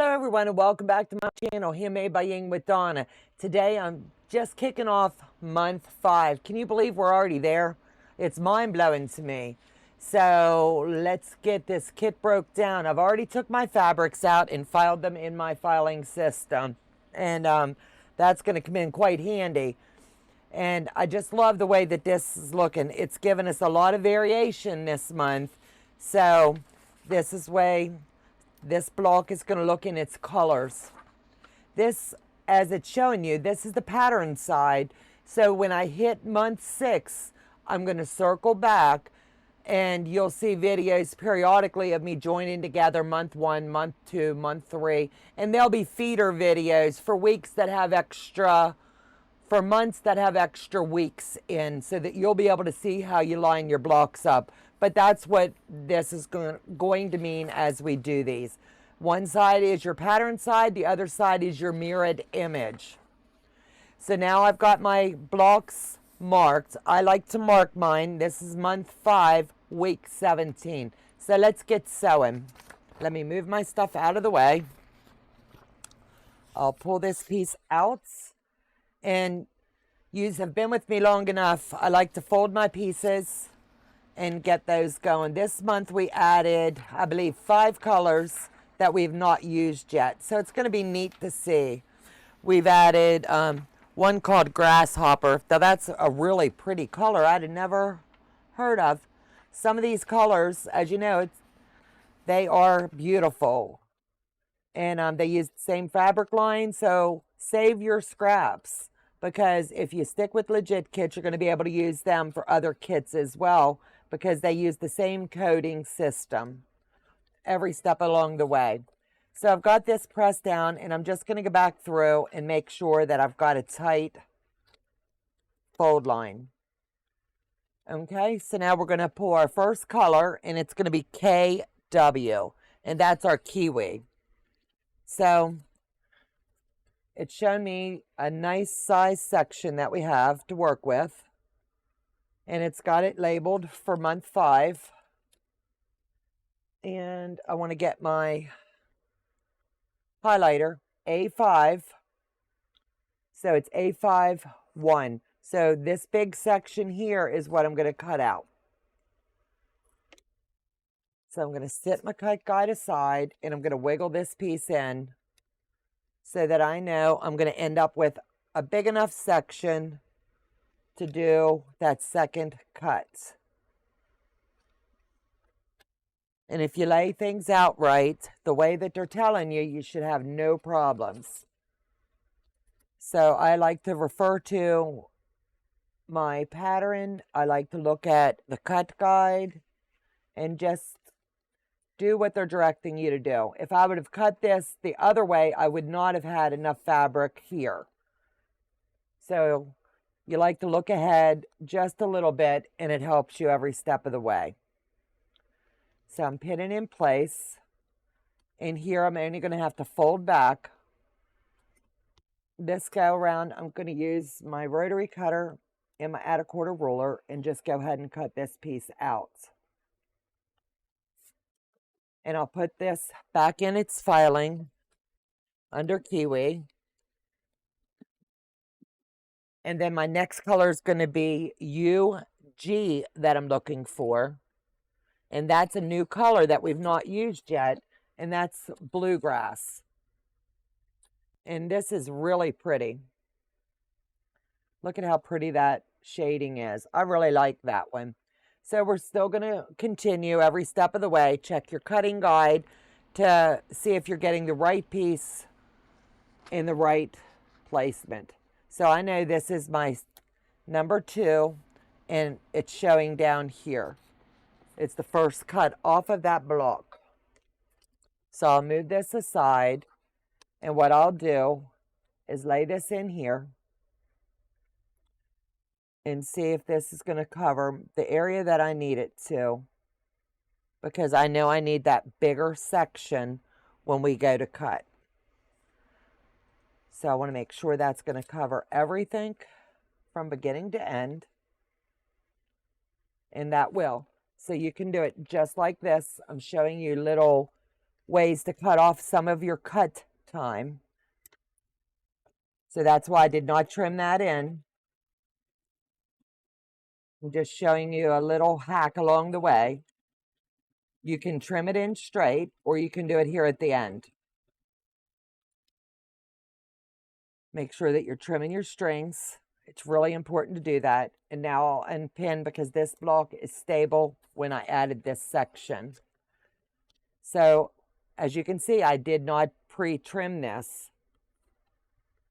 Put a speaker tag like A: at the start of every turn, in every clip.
A: Hello everyone and welcome back to my channel, Handmade by Ying with Donna. Today I'm just kicking off month 5. Can you believe we're already there? It's mind-blowing to me. So let's get this kit broke down. I've already took my fabrics out and filed them in my filing system. And that's going to come in quite handy. And I just love the way that this is looking. It's given us a lot of variation this month. So this is way this block is going to look in its colors. This, as it's showing you, this is the pattern side. So when I hit month 6, I'm going to circle back and you'll see videos periodically of me joining together month 1, month 2, month 3. And there'll be feeder videos for weeks that have extra, for months that have extra weeks in, so that you'll be able to see how you line your blocks up. But that's what this is going to mean as we do these. One side is your pattern side, the other side is your mirrored image. So now I've got my blocks marked. I like to mark mine. This is month 5, week 17. So let's get sewing. Let me move my stuff out of the way. I'll pull this piece out. And you have been with me long enough. I like to fold my pieces and get those going. This month we added, I believe, 5 colors that we've not used yet. So it's going to be neat to see. We've added one called Grasshopper. Now that's a really pretty color I'd have never heard of. Some of these colors, as you know, they are beautiful. And they use the same fabric line, so save your scraps. Because if you stick with legit kits, you're going to be able to use them for other kits as well, because they use the same coding system every step along the way. So I've got this pressed down, and I'm just going to go back through and make sure that I've got a tight fold line. Okay, so now we're going to pull our first color, and it's going to be KW, and that's our kiwi. So it's shown me a nice size section that we have to work with. And it's got it labeled for month 5. And I want to get my highlighter, A5. So it's A5-1. So this big section here is what I'm going to cut out. So I'm going to sit my cut guide aside and I'm going to wiggle this piece in, so that I know I'm going to end up with a big enough section to do that second cut. And if you lay things out right, the way that they're telling you, you should have no problems. So I like to refer to my pattern. I like to look at the cut guide and just do what they're directing you to do. If I would have cut this the other way, I would not have had enough fabric here. So you like to look ahead just a little bit, and it helps you every step of the way. So I'm pinning in place, and here I'm only going to have to fold back. This go around, I'm going to use my rotary cutter and my add a quarter ruler and just go ahead and cut this piece out. And I'll put this back in its filing under kiwi. And then my next color is going to be UG that I'm looking for. And that's a new color that we've not used yet. And that's bluegrass. And this is really pretty. Look at how pretty that shading is. I really like that one. So we're still going to continue every step of the way. Check your cutting guide to see if you're getting the right piece in the right placement. So I know this is my number 2, and it's showing down here. It's the first cut off of that block. So I'll move this aside, and what I'll do is lay this in here and see if this is going to cover the area that I need it to, because I know I need that bigger section when we go to cut. So I want to make sure that's going to cover everything from beginning to end, and that will. So you can do it just like this. I'm showing you little ways to cut off some of your cut time. So that's why I did not trim that in. I'm just showing you a little hack along the way. You can trim it in straight, or you can do it here at the end. Make sure that you're trimming your strings. It's really important to do that. And now I'll unpin because this block is stable when I added this section. So as you can see, I did not pre-trim this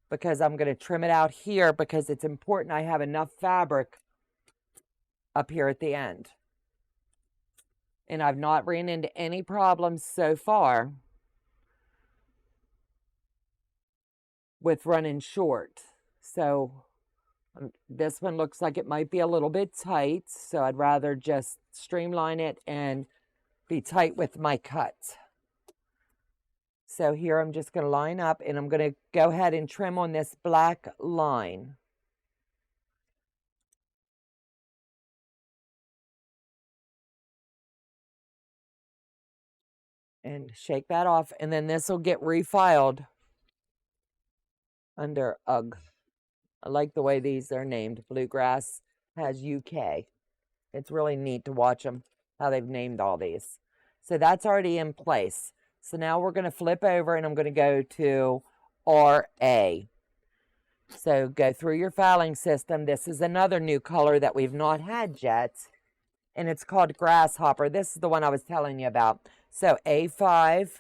A: because I'm going to trim it out here because it's important I have enough fabric up here at the end. And I've not ran into any problems so far with running short. So this one looks like it might be a little bit tight, so I'd rather just streamline it and be tight with my cut. So here I'm just going to line up, and I'm going to go ahead and trim on this black line. And shake that off, and then this will get refiled under UGG. I like the way these are named. Bluegrass has UK. It's really neat to watch them, how they've named all these. So that's already in place. So now we're going to flip over, and I'm going to go to RA. So go through your filing system. This is another new color that we've not had yet, and it's called Grasshopper. This is the one I was telling you about. So A5,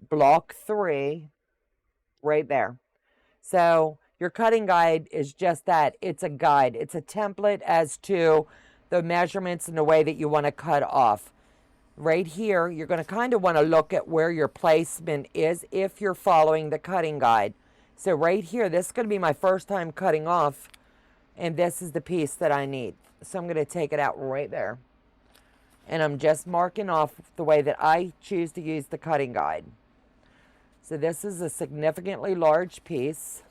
A: block 3, right there. So your cutting guide is just that. It's a guide. It's a template as to the measurements and the way that you want to cut off. Right here, you're going to kind of want to look at where your placement is if you're following the cutting guide. So right here, this is going to be my first time cutting off, and this is the piece that I need. So I'm going to take it out right there. And I'm just marking off the way that I choose to use the cutting guide. So this is a significantly large piece.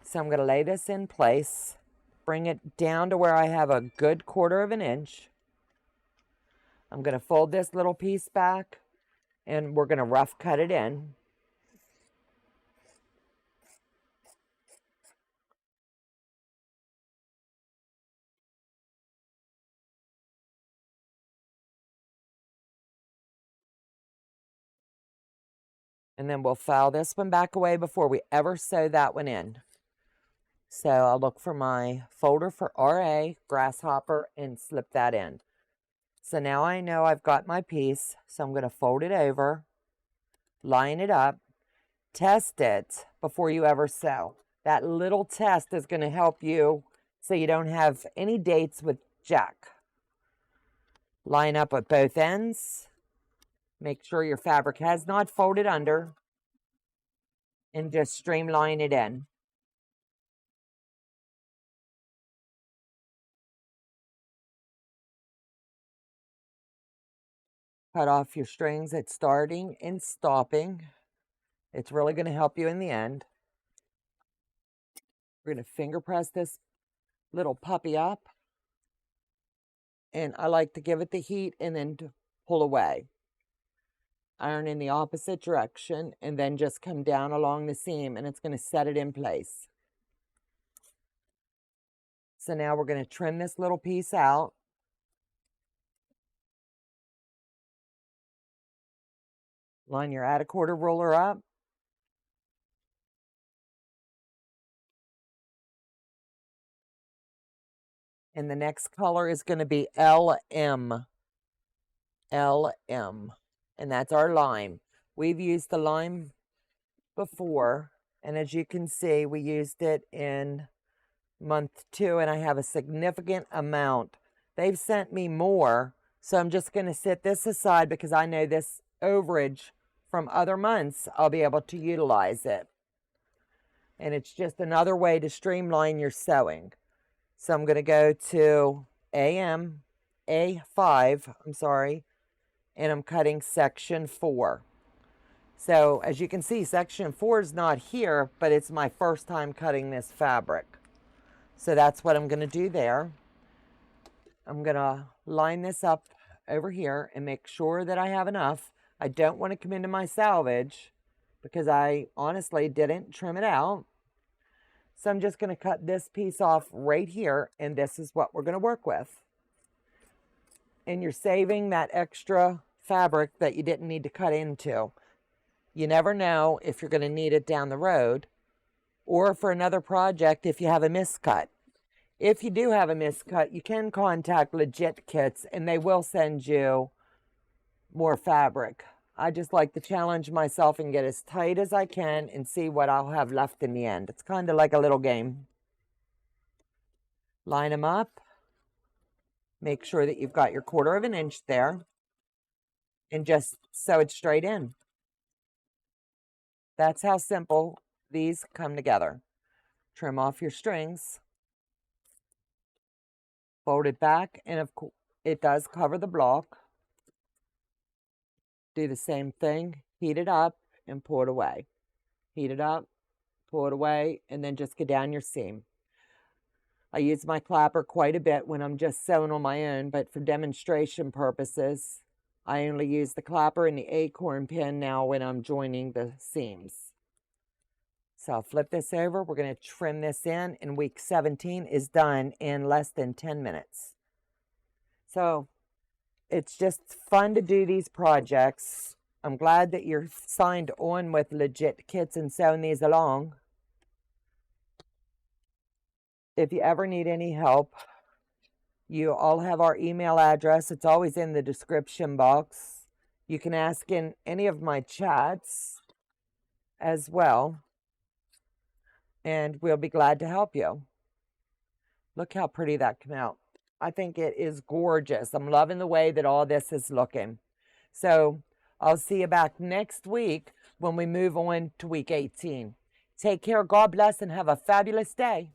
A: So I'm going to lay this in place, bring it down to where I have a good 1/4 of an inch. I'm going to fold this little piece back, and we're going to rough cut it in. And then we'll file this one back away before we ever sew that one in. So I'll look for my folder for RA, Grasshopper, and slip that in. So now I know I've got my piece, so I'm going to fold it over, line it up, test it before you ever sew. That little test is going to help you so you don't have any dates with jack. Line up at both ends. Make sure your fabric has not folded under, and just streamline it in. Cut off your strings at starting and stopping. It's really going to help you in the end. We're going to finger press this little puppy up. And I like to give it the heat and then to pull away. Iron in the opposite direction, and then just come down along the seam, and it's going to set it in place. So now we're going to trim this little piece out. Line your add a 1/4 ruler up. And the next color is going to be LM. LM. And that's our lime. We've used the lime before, and as you can see, we used it in month 2, and I have a significant amount. They've sent me more, so I'm just going to set this aside because I know this overage from other months, I'll be able to utilize it. And it's just another way to streamline your sewing. So I'm going to go to A5, and I'm cutting section 4. So as you can see, section 4 is not here, but it's my first time cutting this fabric. So that's what I'm going to do there. I'm going to line this up over here and make sure that I have enough. I don't want to come into my salvage because I honestly didn't trim it out. So I'm just going to cut this piece off right here, and this is what we're going to work with. And you're saving that extra fabric that you didn't need to cut into. You never know if you're going to need it down the road or for another project if you have a miscut. If you do have a miscut, you can contact Legit Kits and they will send you more fabric. I just like to challenge myself and get as tight as I can and see what I'll have left in the end. It's kind of like a little game. Line them up. Make sure that you've got your 1/4 of an inch there and just sew it straight in. That's how simple these come together. Trim off your strings. Fold it back, and of course, it does cover the block. Do the same thing. Heat it up and pull it away. Heat it up, pull it away, and then just go down your seam. I use my clapper quite a bit when I'm just sewing on my own, but for demonstration purposes, I only use the clapper and the acorn pin now when I'm joining the seams. So I'll flip this over. We're going to trim this in, and week 17 is done in less than 10 minutes. So it's just fun to do these projects. I'm glad that you're signed on with Legit Kits and sewing these along. If you ever need any help, you all have our email address. It's always in the description box. You can ask in any of my chats as well, and we'll be glad to help you. Look how pretty that came out. I think it is gorgeous. I'm loving the way that all this is looking. So I'll see you back next week when we move on to week 18. Take care, God bless, and have a fabulous day.